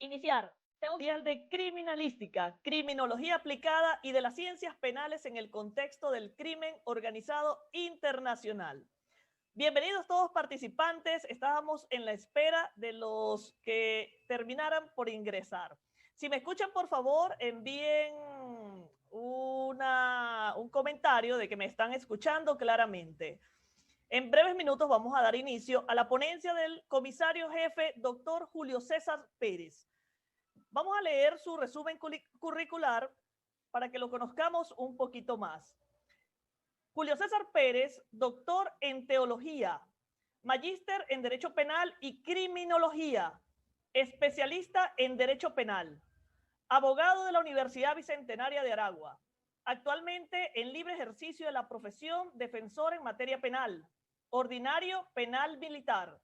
Iniciar. Teorías de criminalística, criminología aplicada y de las ciencias penales en el contexto del crimen organizado internacional. Bienvenidos todos participantes. Estábamos en la espera de los que terminaran por ingresar. Si me escuchan, por favor, envíen un comentario de que me están escuchando claramente. En breves minutos vamos a dar inicio a la ponencia del comisario jefe, doctor Julio César Pérez. Vamos a leer su resumen curricular para que lo conozcamos un poquito más. Julio César Pérez, doctor en teología, magíster en derecho penal y criminología, especialista en derecho penal, abogado de la Universidad Bicentenaria de Aragua, actualmente en libre ejercicio de la profesión defensor en materia penal, ordinario penal militar,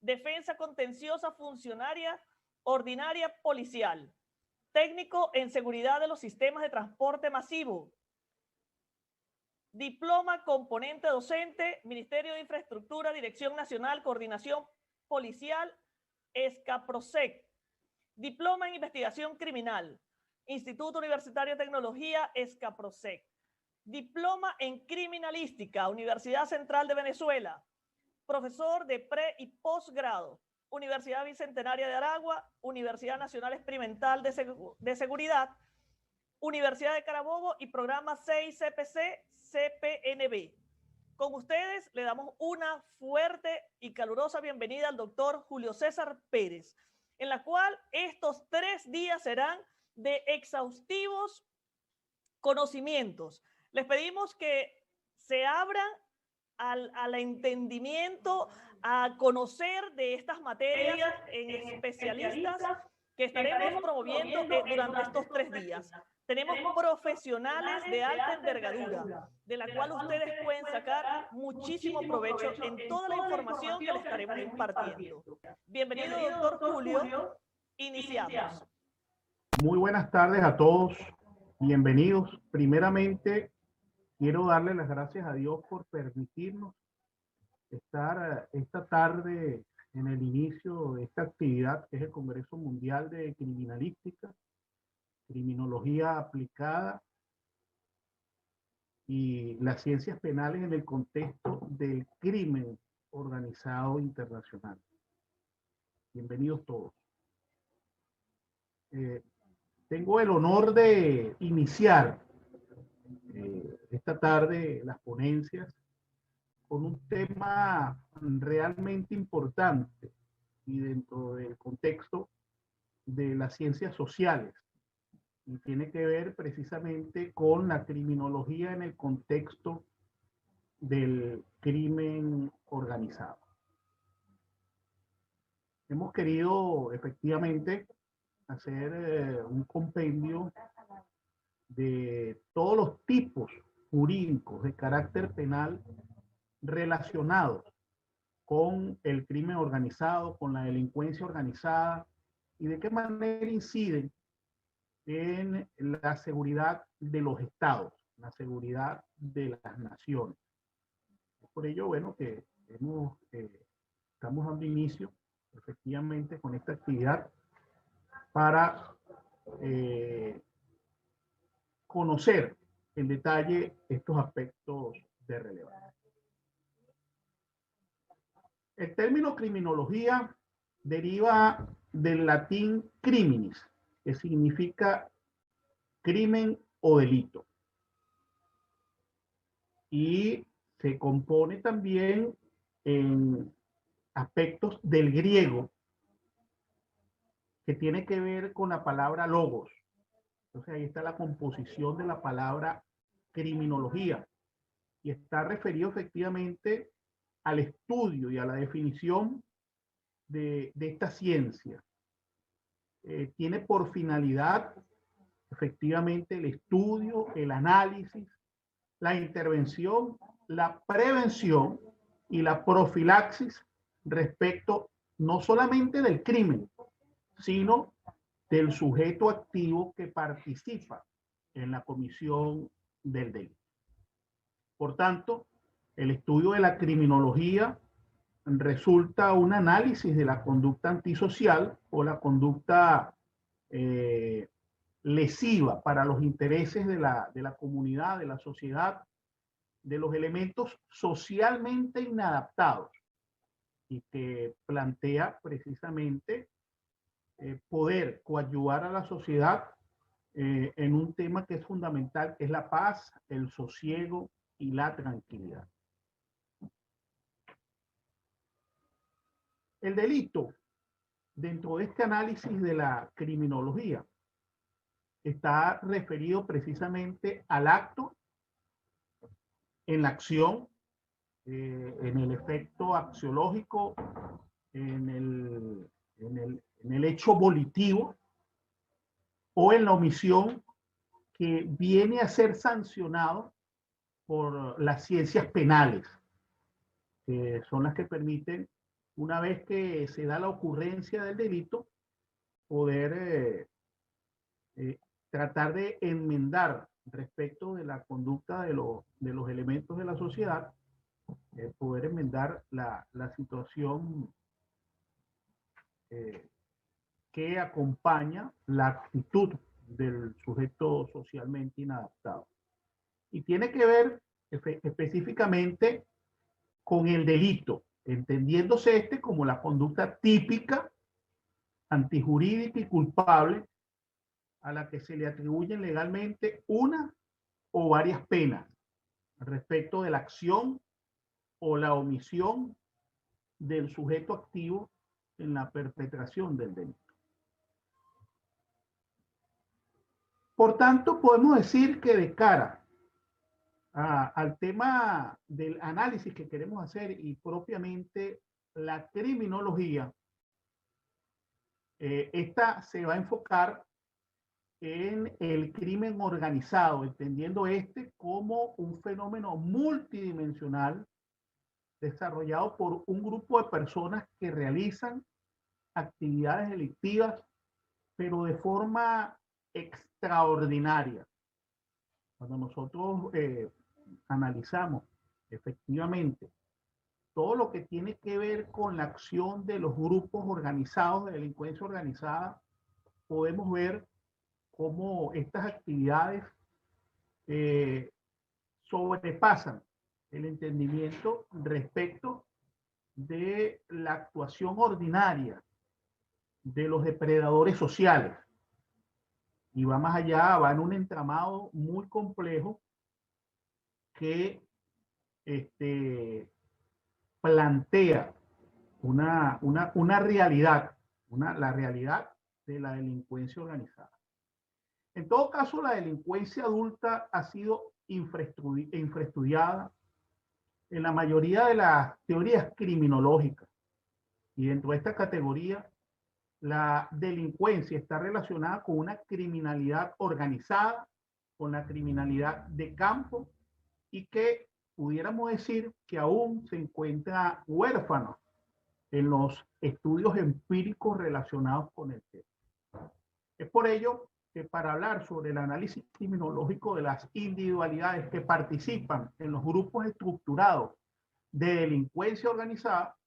defensa contenciosa funcionaria ordinaria policial, técnico en seguridad de los sistemas de transporte masivo, diploma componente docente, Ministerio de Infraestructura, Dirección Nacional, Coordinación Policial, ESCAPROSEC, diploma en investigación criminal, Instituto Universitario de Tecnología, ESCAPROSEC, diploma en criminalística, Universidad Central de Venezuela, profesor de pre y posgrado, Universidad Bicentenaria de Aragua, Universidad Nacional Experimental de Seguridad, Universidad de Carabobo y programa 6 CPC CPNB. Con ustedes le damos una fuerte y calurosa bienvenida al doctor Julio César Pérez, en la cual estos 3 días serán de exhaustivos conocimientos. Les pedimos que se abran al entendimiento, a conocer de estas materias en especialistas que estaremos promoviendo durante estos 3 días. Tenemos profesionales de alta envergadura, de la cual ustedes pueden sacar muchísimo provecho en toda la información que les estaremos impartiendo. Bienvenido, doctor Julio. Iniciamos. Muy buenas tardes a todos. Bienvenidos. Primeramente, quiero darle las gracias a Dios por permitirnos estar esta tarde en el inicio de esta actividad que es el Congreso Mundial de Criminalística, Criminología Aplicada y las ciencias penales en el contexto del crimen organizado internacional. Bienvenidos todos. Tengo el honor de iniciar esta tarde las ponencias con un tema realmente importante y dentro del contexto de las ciencias sociales, y tiene que ver precisamente con la criminología en el contexto del crimen organizado. Hemos querido efectivamente hacer un compendio de todos los tipos jurídicos de carácter penal relacionados con el crimen organizado, con la delincuencia organizada, y de qué manera inciden en la seguridad de los estados, la seguridad de las naciones. Por ello, bueno, que estamos dando inicio efectivamente con esta actividad para conocer en detalle estos aspectos de relevancia. El término criminología deriva del latín criminis, que significa crimen o delito. Y se compone también en aspectos del griego, que tiene que ver con la palabra logos. Entonces ahí está la composición de la palabra criminología, y está referido efectivamente al estudio y a la definición de esta ciencia. Tiene por finalidad efectivamente el estudio, el análisis, la intervención, la prevención y la profilaxis respecto no solamente del crimen, sino del sujeto activo que participa en la comisión del delito. Por tanto, el estudio de la criminología resulta un análisis de la conducta antisocial o la conducta lesiva para los intereses de la comunidad, de la sociedad, de los elementos socialmente inadaptados, y que plantea precisamente poder coadyuvar a la sociedad en un tema que es fundamental, que es la paz, el sosiego y la tranquilidad. El delito, dentro de este análisis de la criminología, está referido precisamente al acto, en la acción, en el efecto axiológico, en el hecho volitivo o en la omisión que viene a ser sancionado por las ciencias penales, que son las que permiten, una vez que se da la ocurrencia del delito, poder tratar de enmendar respecto de la conducta de los elementos de la sociedad, poder enmendar la situación que acompaña la actitud del sujeto socialmente inadaptado. Y tiene que ver específicamente con el delito, entendiéndose este como la conducta típica, antijurídica y culpable a la que se le atribuyen legalmente una o varias penas respecto de la acción o la omisión del sujeto activo en la perpetración del delito. Por tanto, podemos decir que de cara al tema del análisis que queremos hacer y propiamente la criminología, esta se va a enfocar en el crimen organizado, entendiendo este como un fenómeno multidimensional desarrollado por un grupo de personas que realizan actividades delictivas, pero de forma extraordinaria. Cuando nosotros analizamos efectivamente todo lo que tiene que ver con la acción de los grupos organizados de delincuencia organizada, podemos ver cómo estas actividades sobrepasan el entendimiento respecto de la actuación ordinaria de los depredadores sociales. Y va más allá, va en un entramado muy complejo que plantea una realidad, la realidad de la delincuencia organizada. En todo caso, la delincuencia adulta ha sido infraestudiada en la mayoría de las teorías criminológicas. Y dentro de esta categoría, la delincuencia está relacionada con una criminalidad organizada, con la criminalidad de campo, y que pudiéramos decir que aún se encuentra huérfano en los estudios empíricos relacionados con el tema. Es por ello que para hablar sobre el análisis criminológico de las individualidades que participan en los grupos estructurados de delincuencia organizada,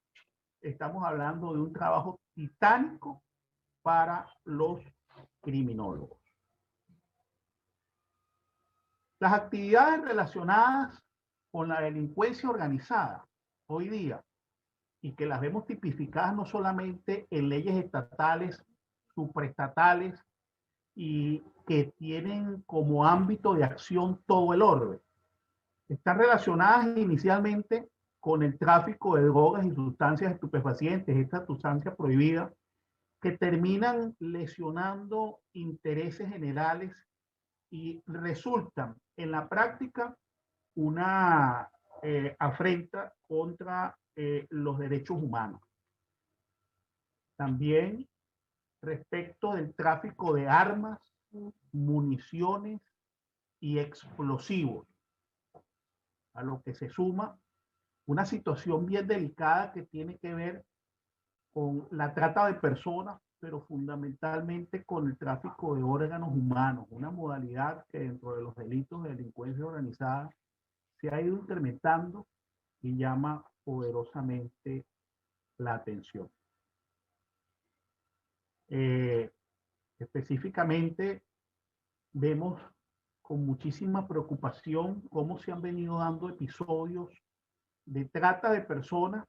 estamos hablando de un trabajo titánico para los criminólogos. Las actividades relacionadas con la delincuencia organizada hoy día, y que las vemos tipificadas no solamente en leyes estatales, supraestatales, y que tienen como ámbito de acción todo el orden, están relacionadas inicialmente con el tráfico de drogas y sustancias estupefacientes, esta sustancia prohibida, que terminan lesionando intereses generales y resultan en la práctica una afrenta contra los derechos humanos. También respecto del tráfico de armas, municiones y explosivos, a lo que se suma una situación bien delicada que tiene que ver con la trata de personas, pero fundamentalmente con el tráfico de órganos humanos, una modalidad que dentro de los delitos de delincuencia organizada se ha ido incrementando y llama poderosamente la atención. Específicamente, vemos con muchísima preocupación cómo se han venido dando episodios de trata de personas.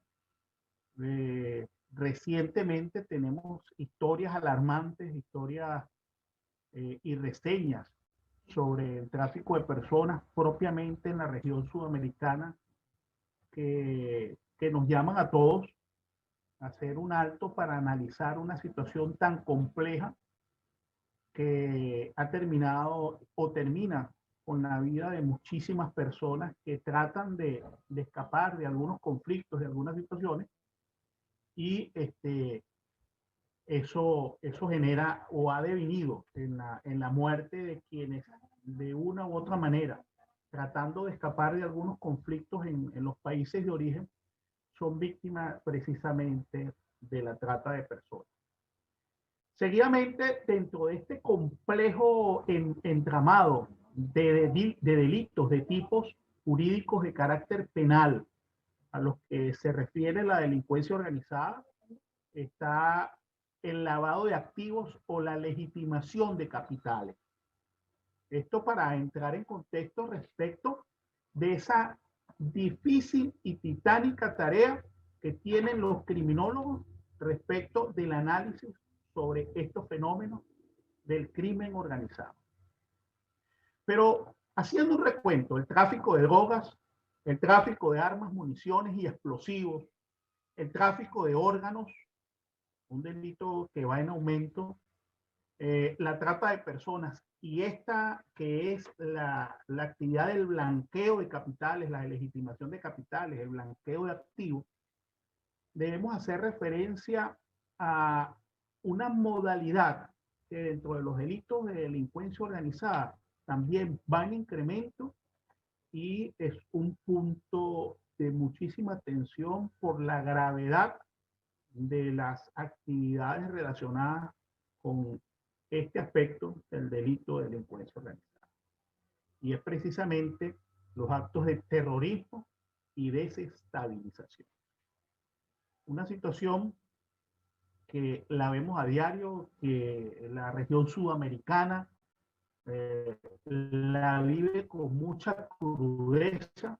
Recientemente tenemos historias alarmantes, historias y reseñas sobre el tráfico de personas propiamente en la región sudamericana que nos llaman a todos a hacer un alto para analizar una situación tan compleja que ha terminado o termina con la vida de muchísimas personas que tratan de escapar de algunos conflictos, de algunas situaciones, y eso genera o ha devenido en la muerte de quienes de una u otra manera, tratando de escapar de algunos conflictos en los países de origen, son víctimas precisamente de la trata de personas. Seguidamente, dentro de este complejo entramado de delitos de tipos jurídicos de carácter penal a los que se refiere la delincuencia organizada, está el lavado de activos o la legitimación de capitales. Esto para entrar en contexto respecto de esa difícil y titánica tarea que tienen los criminólogos respecto del análisis sobre estos fenómenos del crimen organizado. Pero haciendo un recuento, el tráfico de drogas, el tráfico de armas, municiones y explosivos, el tráfico de órganos, un delito que va en aumento, la trata de personas y esta que es la actividad del blanqueo de capitales, la legitimación de capitales, el blanqueo de activos, debemos hacer referencia a una modalidad que dentro de los delitos de delincuencia organizada también va en incremento y es un punto de muchísima atención por la gravedad de las actividades relacionadas con este aspecto del delito de delincuencia organizada. Y es precisamente los actos de terrorismo y desestabilización. Una situación que la vemos a diario, que la región sudamericana la vive con mucha crudeza,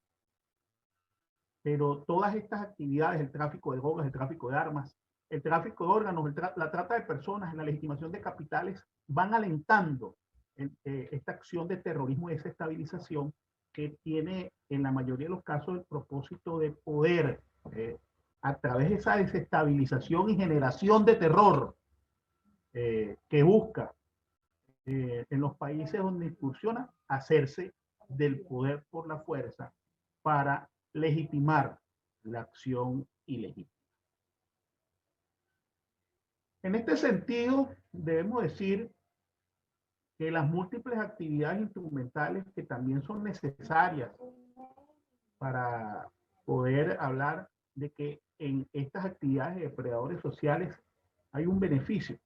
pero todas estas actividades, el tráfico de drogas, el tráfico de armas, el tráfico de órganos, la trata de personas, la legitimación de capitales, van alentando esta acción de terrorismo y desestabilización que tiene en la mayoría de los casos el propósito de poder, a través de esa desestabilización y generación de terror que busca en los países donde incursiona, hacerse del poder por la fuerza para legitimar la acción ilegítima. En este sentido, debemos decir que las múltiples actividades instrumentales que también son necesarias para poder hablar de que en estas actividades de depredadores sociales hay un beneficio,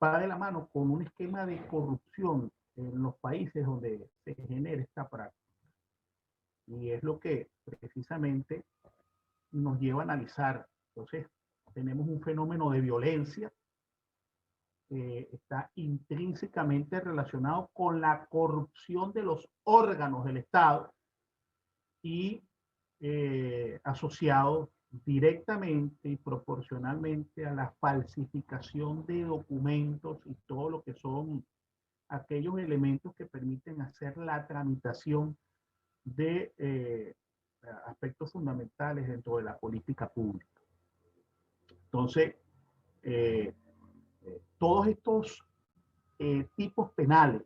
va de la mano con un esquema de corrupción en los países donde se genera esta práctica. Y es lo que precisamente nos lleva a analizar. Entonces, tenemos un fenómeno de violencia que está intrínsecamente relacionado con la corrupción de los órganos del Estado y asociado directamente y proporcionalmente a la falsificación de documentos y todo lo que son aquellos elementos que permiten hacer la tramitación de aspectos fundamentales dentro de la política pública. Entonces, todos estos tipos penales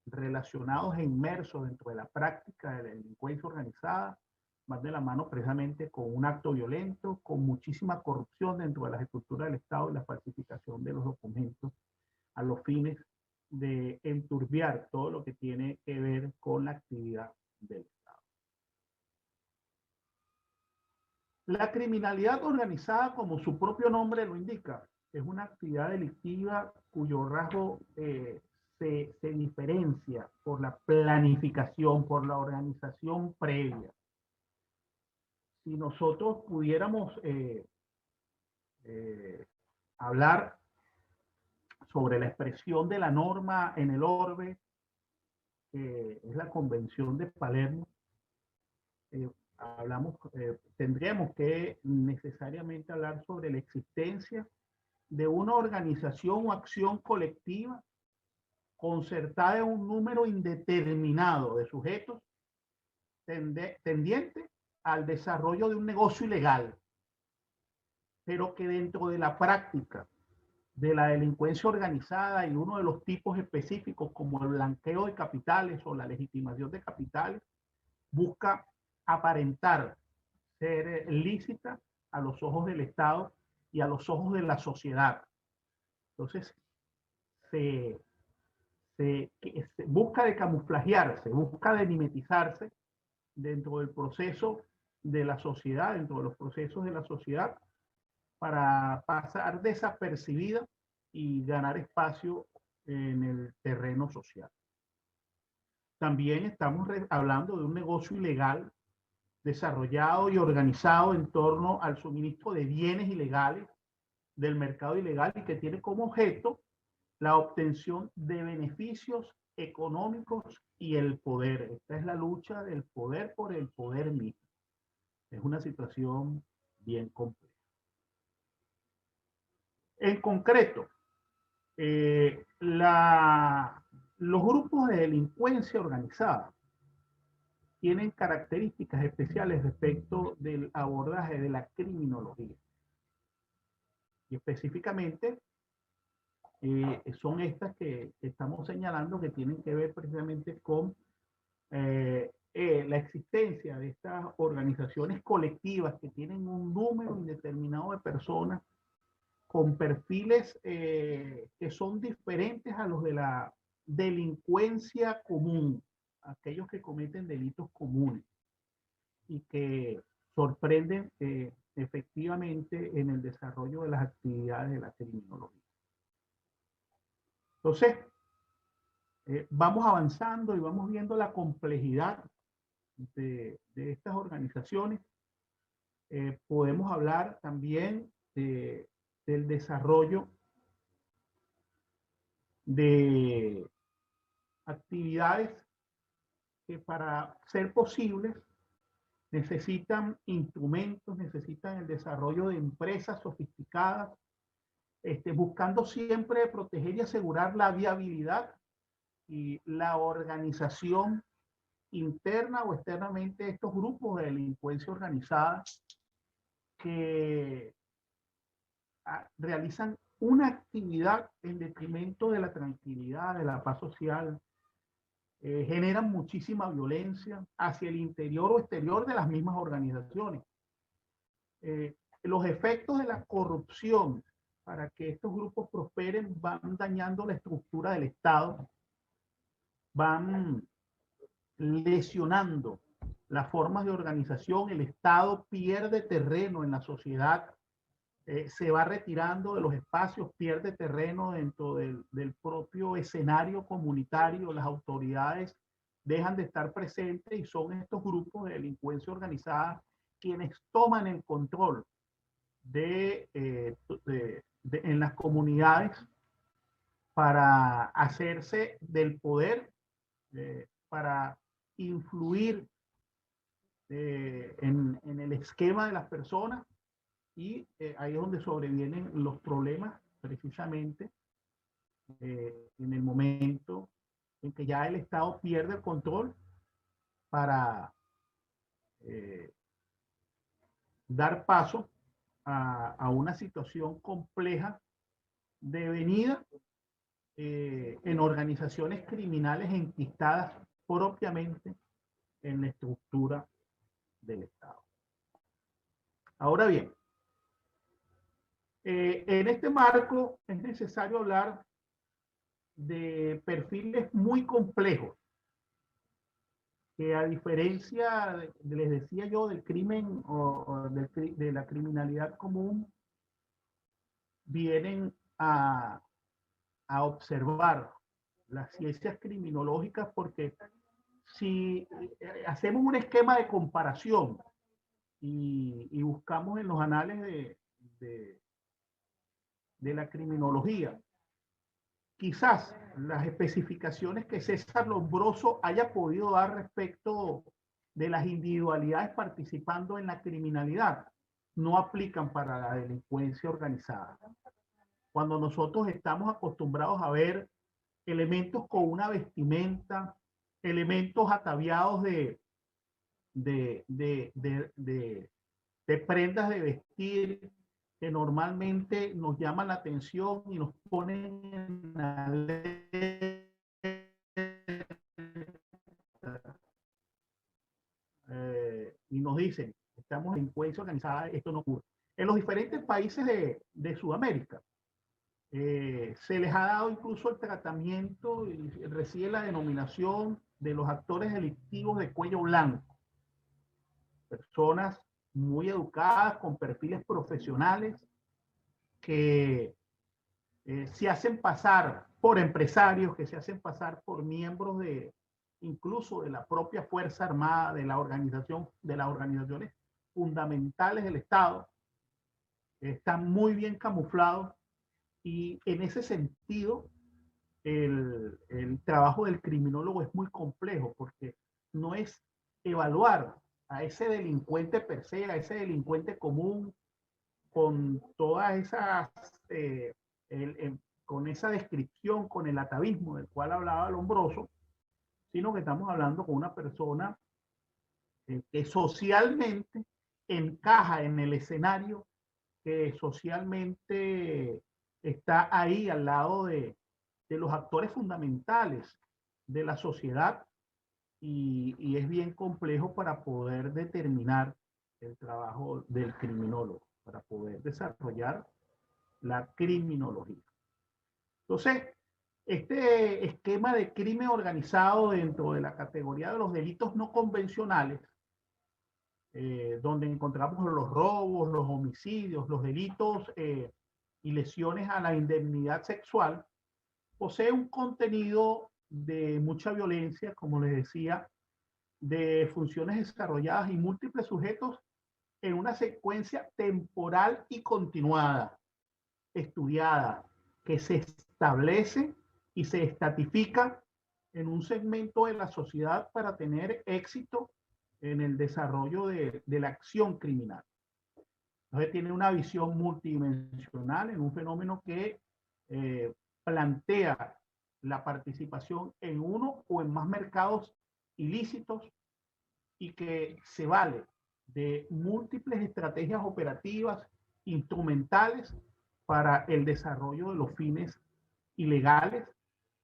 relacionados e inmersos dentro de la práctica de la delincuencia organizada van de la mano precisamente con un acto violento, con muchísima corrupción dentro de las estructuras del Estado y la falsificación de los documentos a los fines de enturbiar todo lo que tiene que ver con la actividad del Estado. La criminalidad organizada, como su propio nombre lo indica, es una actividad delictiva cuyo rasgo se diferencia por la planificación, por la organización previa. Si nosotros pudiéramos hablar sobre la expresión de la norma en el orbe, es la Convención de Palermo. Tendríamos que necesariamente hablar sobre la existencia de una organización o acción colectiva concertada en un número indeterminado de sujetos tendiente al desarrollo de un negocio ilegal, pero que dentro de la práctica de la delincuencia organizada y uno de los tipos específicos como el blanqueo de capitales o la legitimación de capitales, busca aparentar ser lícita a los ojos del Estado y a los ojos de la sociedad. Entonces, se busca de camuflajearse, busca de mimetizarse dentro del proceso de la sociedad, dentro de los procesos de la sociedad, para pasar desapercibida y ganar espacio en el terreno social. También estamos hablando de un negocio ilegal desarrollado y organizado en torno al suministro de bienes ilegales del mercado ilegal y que tiene como objeto la obtención de beneficios económicos y el poder. Esta es la lucha del poder por el poder mismo. Es una situación bien compleja. En concreto, los grupos de delincuencia organizada tienen características especiales respecto del abordaje de la criminología. Y específicamente son estas que estamos señalando, que tienen que ver precisamente con la existencia de estas organizaciones colectivas que tienen un número indeterminado de personas con perfiles que son diferentes a los de la delincuencia común, aquellos que cometen delitos comunes y que sorprenden efectivamente en el desarrollo de las actividades de la criminología. Entonces, vamos avanzando y vamos viendo la complejidad de estas organizaciones. Podemos hablar también del desarrollo de actividades que para ser posibles necesitan instrumentos, necesitan el desarrollo de empresas sofisticadas, buscando siempre proteger y asegurar la viabilidad y la organización interna o externamente de estos grupos de delincuencia organizada que realizan una actividad en detrimento de la tranquilidad, de la paz social, generan muchísima violencia hacia el interior o exterior de las mismas organizaciones. Los efectos de la corrupción para que estos grupos prosperen van dañando la estructura del Estado, van lesionando las formas de organización, el Estado pierde terreno en la sociedad, se va retirando de los espacios, pierde terreno dentro del propio escenario comunitario, las autoridades dejan de estar presentes y son estos grupos de delincuencia organizada quienes toman el control en las comunidades para hacerse del poder, para influir en el esquema de las personas. Y ahí es donde sobrevienen los problemas, precisamente en el momento en que ya el Estado pierde el control para dar paso a una situación compleja devenida en organizaciones criminales enquistadas propiamente en la estructura del Estado. Ahora bien, en este marco es necesario hablar de perfiles muy complejos que, a diferencia, les decía yo, del crimen o de la criminalidad común, vienen a observar las ciencias criminológicas, porque si hacemos un esquema de comparación y buscamos en los anales de de la criminología. Quizás las especificaciones que César Lombroso haya podido dar respecto de las individualidades participando en la criminalidad no aplican para la delincuencia organizada. Cuando nosotros estamos acostumbrados a ver elementos con una vestimenta, elementos ataviados de prendas de vestir que normalmente nos llaman la atención y nos ponen en alerta, y nos dicen, estamos en delincuencia organizada, esto no ocurre. En los diferentes países de Sudamérica, se les ha dado incluso el tratamiento y recibe la denominación de los actores delictivos de cuello blanco. Personas muy educadas, con perfiles profesionales, que se hacen pasar por empresarios, que se hacen pasar por miembros incluso de la propia Fuerza Armada, de las organizaciones fundamentales del Estado. Están muy bien camuflados y en ese sentido el trabajo del criminólogo es muy complejo porque no es evaluar a ese delincuente per se, a ese delincuente común, con todas esas, con esa descripción, con el atavismo del cual hablaba Lombroso, sino que estamos hablando con una persona que socialmente encaja en el escenario, que socialmente está ahí al lado de los actores fundamentales de la sociedad, y es bien complejo para poder determinar el trabajo del criminólogo, para poder desarrollar la criminología. Entonces, este esquema de crimen organizado dentro de la categoría de los delitos no convencionales, donde encontramos los robos, los homicidios, los delitos y lesiones a la indemnidad sexual, posee un contenido de mucha violencia, como les decía, de funciones desarrolladas y múltiples sujetos en una secuencia temporal y continuada, estudiada, que se establece y se estatifica en un segmento de la sociedad para tener éxito en el desarrollo de la acción criminal. Entonces tiene una visión multidimensional en un fenómeno que plantea la participación en uno o en más mercados ilícitos y que se vale de múltiples estrategias operativas, instrumentales para el desarrollo de los fines ilegales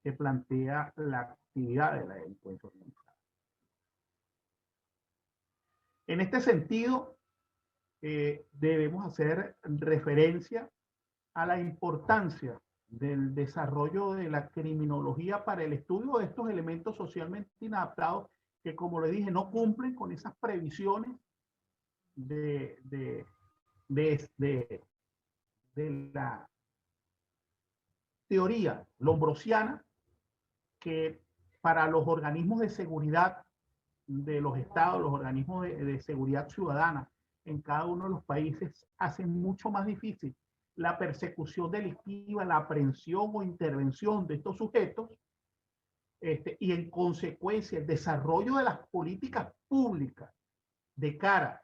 que plantea la actividad de la delincuencia organizada. En este sentido, debemos hacer referencia a la importancia del desarrollo de la criminología para el estudio de estos elementos socialmente inadaptados que, como le dije, no cumplen con esas previsiones de la teoría lombrosiana, que para los organismos de seguridad de los estados, los organismos de seguridad ciudadana en cada uno de los países, hacen mucho más difícil la persecución delictiva, la aprehensión o intervención de estos sujetos, y en consecuencia el desarrollo de las políticas públicas de cara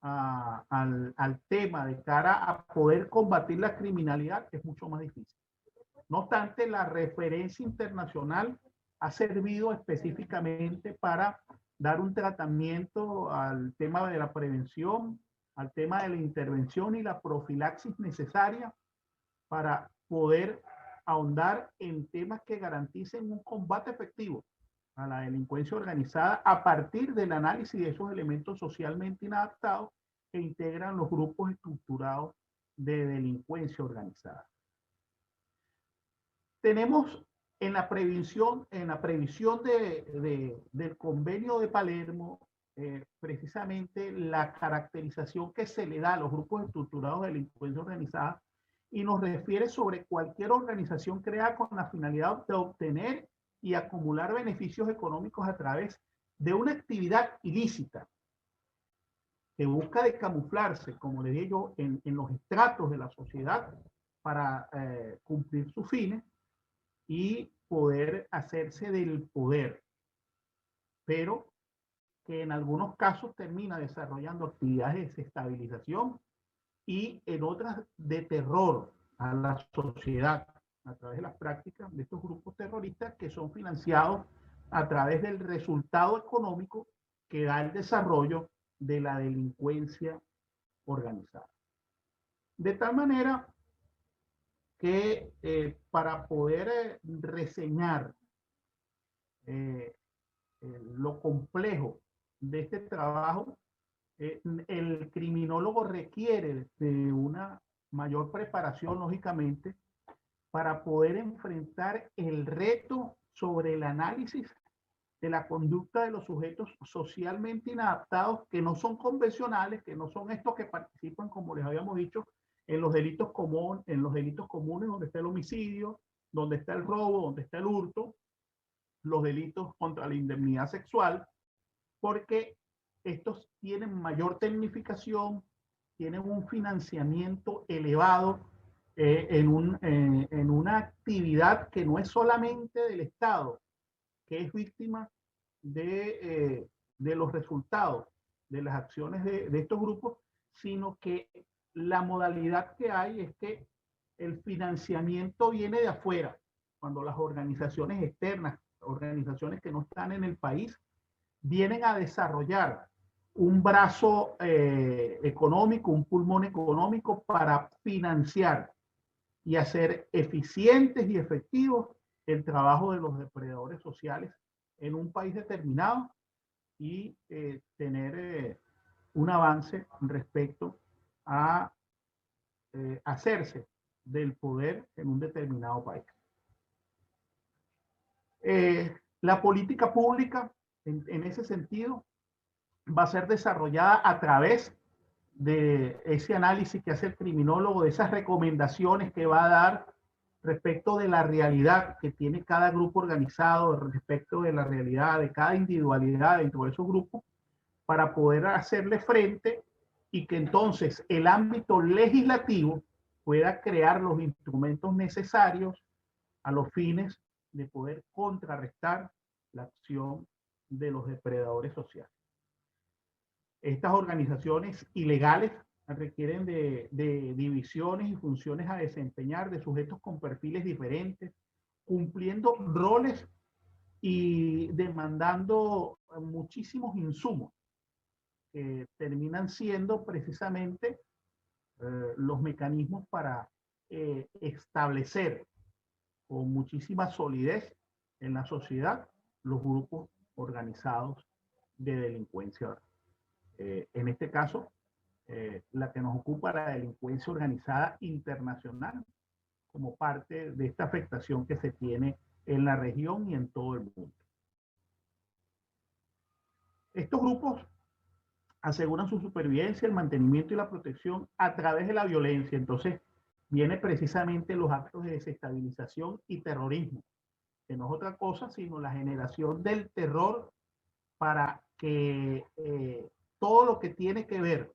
al tema, de cara a poder combatir la criminalidad, es mucho más difícil. No obstante, la referencia internacional ha servido específicamente para dar un tratamiento al tema de la prevención, al tema de la intervención y la profilaxis necesaria para poder ahondar en temas que garanticen un combate efectivo a la delincuencia organizada a partir del análisis de esos elementos socialmente inadaptados que integran los grupos estructurados de delincuencia organizada. Tenemos en la previsión del convenio de Palermo, precisamente la caracterización que se le da a los grupos estructurados de delincuencia organizada, y nos refiere sobre cualquier organización creada con la finalidad de obtener y acumular beneficios económicos a través de una actividad ilícita que busca de camuflarse, como le dije yo, en los estratos de la sociedad para cumplir sus fines y poder hacerse del poder, pero que en algunos casos termina desarrollando actividades de desestabilización y en otras de terror a la sociedad a través de las prácticas de estos grupos terroristas que son financiados a través del resultado económico que da el desarrollo de la delincuencia organizada. De tal manera que para poder reseñar lo complejo de este trabajo, el criminólogo requiere de una mayor preparación, lógicamente, para poder enfrentar el reto sobre el análisis de la conducta de los sujetos socialmente inadaptados, que no son convencionales, que no son estos que participan, como les habíamos dicho, en los delitos comunes, donde está el homicidio, donde está el robo, donde está el hurto, los delitos contra la indemnidad sexual, porque estos tienen mayor tecnificación, tienen un financiamiento elevado en una actividad que no es solamente del Estado, que es víctima de los resultados de las acciones de estos grupos, sino que la modalidad que hay es que el financiamiento viene de afuera, cuando las organizaciones externas, organizaciones que no están en el país, vienen a desarrollar un brazo económico, un pulmón económico para financiar y hacer eficientes y efectivos el trabajo de los depredadores sociales en un país determinado y tener un avance respecto a hacerse del poder en un determinado país. La política pública en ese sentido va a ser desarrollada a través de ese análisis que hace el criminólogo, de esas recomendaciones que va a dar respecto de la realidad que tiene cada grupo organizado, respecto de la realidad de cada individualidad dentro de esos grupos, para poder hacerle frente y que entonces el ámbito legislativo pueda crear los instrumentos necesarios a los fines de poder contrarrestar la acción de los depredadores sociales. Estas organizaciones ilegales requieren de divisiones y funciones a desempeñar de sujetos con perfiles diferentes, cumpliendo roles y demandando muchísimos insumos que terminan siendo precisamente los mecanismos para establecer con muchísima solidez en la sociedad los grupos organizados de delincuencia. En este caso, la que nos ocupa, la delincuencia organizada internacional, como parte de esta afectación que se tiene en la región y en todo el mundo. Estos grupos aseguran su supervivencia, el mantenimiento y la protección a través de la violencia. Entonces, viene precisamente los actos de desestabilización y terrorismo, que no es otra cosa sino la generación del terror para que todo lo que tiene que ver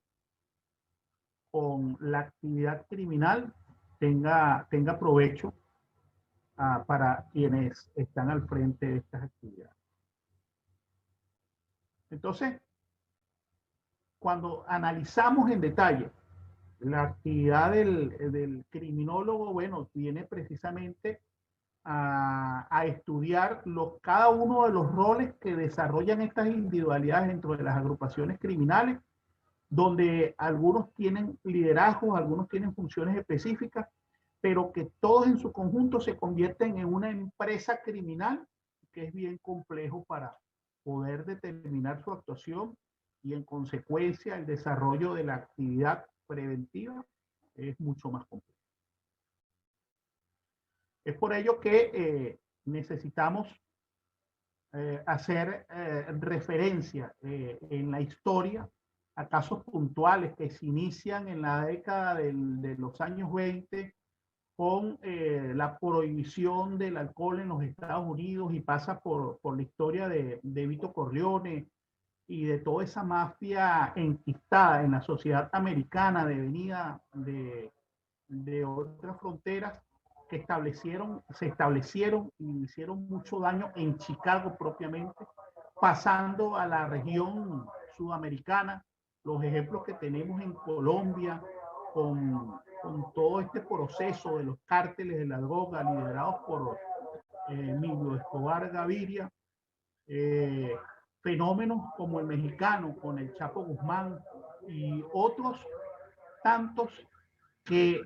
con la actividad criminal tenga provecho para quienes están al frente de estas actividades. Entonces, cuando analizamos en detalle la actividad del criminólogo, bueno, viene precisamente a estudiar cada uno de los roles que desarrollan estas individualidades dentro de las agrupaciones criminales, donde algunos tienen liderazgo, algunos tienen funciones específicas, pero que todos en su conjunto se convierten en una empresa criminal, que es bien complejo para poder determinar su actuación y en consecuencia el desarrollo de la actividad preventiva es mucho más complejo. Es por ello que necesitamos hacer referencia en la historia a casos puntuales que se inician en la década de los años 20 con la prohibición del alcohol en los Estados Unidos y pasa por la historia de Vito Corleone y de toda esa mafia enquistada en la sociedad americana devenida de de otras fronteras que se establecieron y hicieron mucho daño en Chicago propiamente, pasando a la región sudamericana, los ejemplos que tenemos en Colombia, con todo este proceso de los cárteles de la droga liderados por Emilio Escobar Gaviria, fenómenos como el mexicano con el Chapo Guzmán y otros tantos que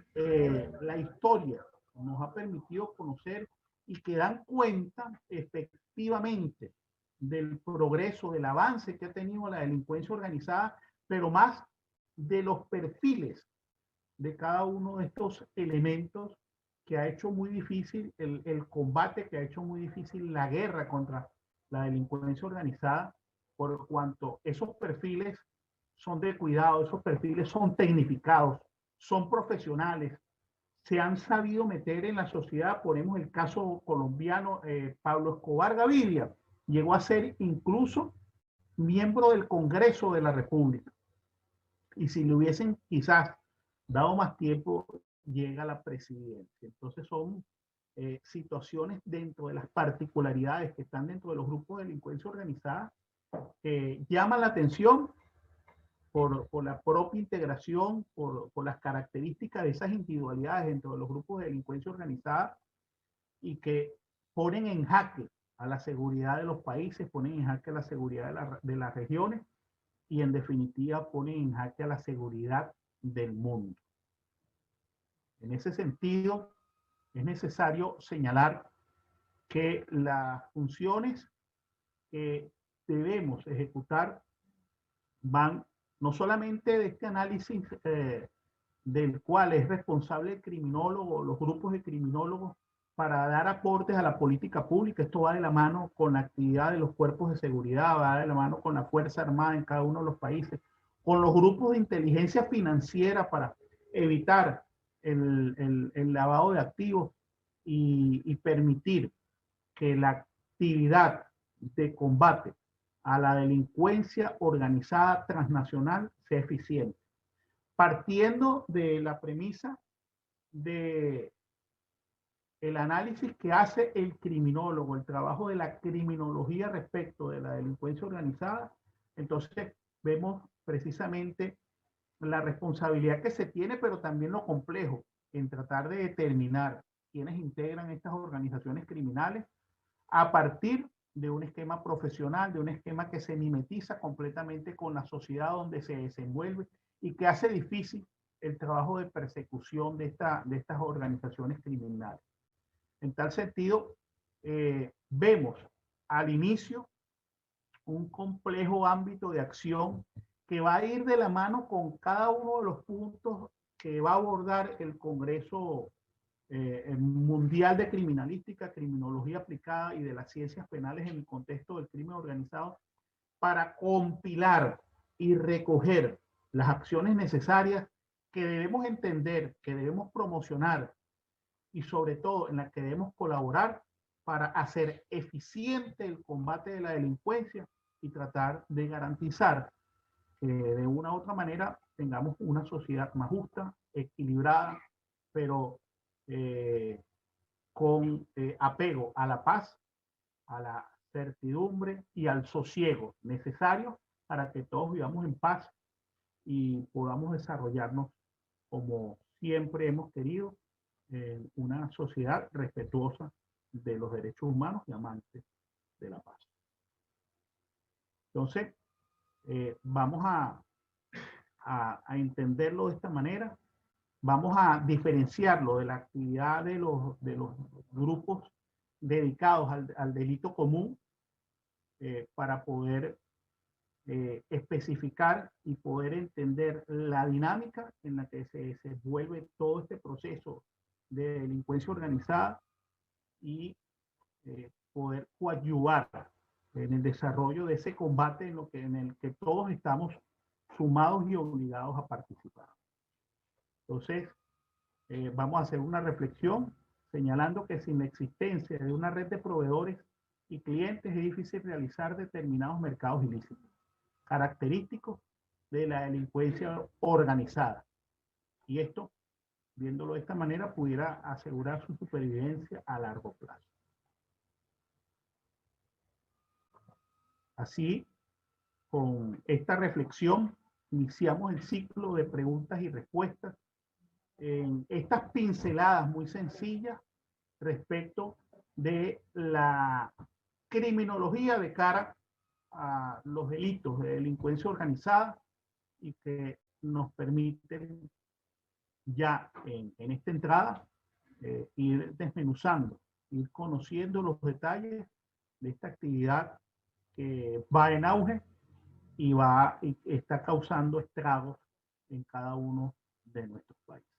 la historia nos ha permitido conocer y que dan cuenta efectivamente del progreso, del avance que ha tenido la delincuencia organizada, pero más de los perfiles de cada uno de estos elementos que ha hecho muy difícil el combate, que ha hecho muy difícil la guerra contra la delincuencia organizada, por cuanto esos perfiles son de cuidado, esos perfiles son tecnificados, son profesionales, se han sabido meter en la sociedad. Ponemos el caso colombiano, Pablo Escobar Gaviria llegó a ser incluso miembro del Congreso de la República. Y si le hubiesen quizás dado más tiempo, llega a la presidencia. Entonces son situaciones dentro de las particularidades que están dentro de los grupos de delincuencia organizada que llaman la atención por la propia integración, por las características de esas individualidades dentro de los grupos de delincuencia organizada y que ponen en jaque a la seguridad de los países, ponen en jaque a la seguridad de las regiones y en definitiva ponen en jaque a la seguridad del mundo. En ese sentido, es necesario señalar que las funciones que debemos ejecutar van no solamente de este análisis del cual es responsable el criminólogo, los grupos de criminólogos, para dar aportes a la política pública. Esto va de la mano con la actividad de los cuerpos de seguridad, va de la mano con la Fuerza Armada en cada uno de los países, con los grupos de inteligencia financiera para evitar el lavado de activos y permitir que la actividad de combate a la delincuencia organizada transnacional sea eficiente. Partiendo de la premisa de el análisis que hace el criminólogo, el trabajo de la criminología respecto de la delincuencia organizada, entonces vemos precisamente la responsabilidad que se tiene, pero también lo complejo en tratar de determinar quiénes integran estas organizaciones criminales a partir de un esquema profesional, de un esquema que se mimetiza completamente con la sociedad donde se desenvuelve y que hace difícil el trabajo de persecución de estas organizaciones criminales. En tal sentido, vemos al inicio un complejo ámbito de acción que va a ir de la mano con cada uno de los puntos que va a abordar el Congreso Mundial de Criminalística, Criminología Aplicada y de las Ciencias Penales en el contexto del crimen organizado, para compilar y recoger las acciones necesarias que debemos entender, que debemos promocionar y sobre todo en las que debemos colaborar para hacer eficiente el combate de la delincuencia y tratar de garantizar que de una u otra manera tengamos una sociedad más justa, equilibrada, pero con apego a la paz, a la certidumbre y al sosiego necesario para que todos vivamos en paz y podamos desarrollarnos como siempre hemos querido, en una sociedad respetuosa de los derechos humanos y amante de la paz. Entonces, vamos a entenderlo de esta manera. Vamos a diferenciarlo de la actividad de los grupos dedicados al delito común para poder especificar y poder entender la dinámica en la que se desenvuelve todo este proceso de delincuencia organizada y poder coadyuvar en el desarrollo de ese combate en el que todos estamos sumados y obligados a participar. Entonces, vamos a hacer una reflexión señalando que sin la existencia de una red de proveedores y clientes es difícil realizar determinados mercados ilícitos, característicos de la delincuencia organizada. Y esto viéndolo de esta manera, pudiera asegurar su supervivencia a largo plazo. Así, con esta reflexión, iniciamos el ciclo de preguntas y respuestas en estas pinceladas muy sencillas respecto de la criminología de cara a los delitos de delincuencia organizada y que nos permiten ya en esta entrada ir desmenuzando, ir conociendo los detalles de esta actividad que va en auge y está causando estragos en cada uno de nuestros países.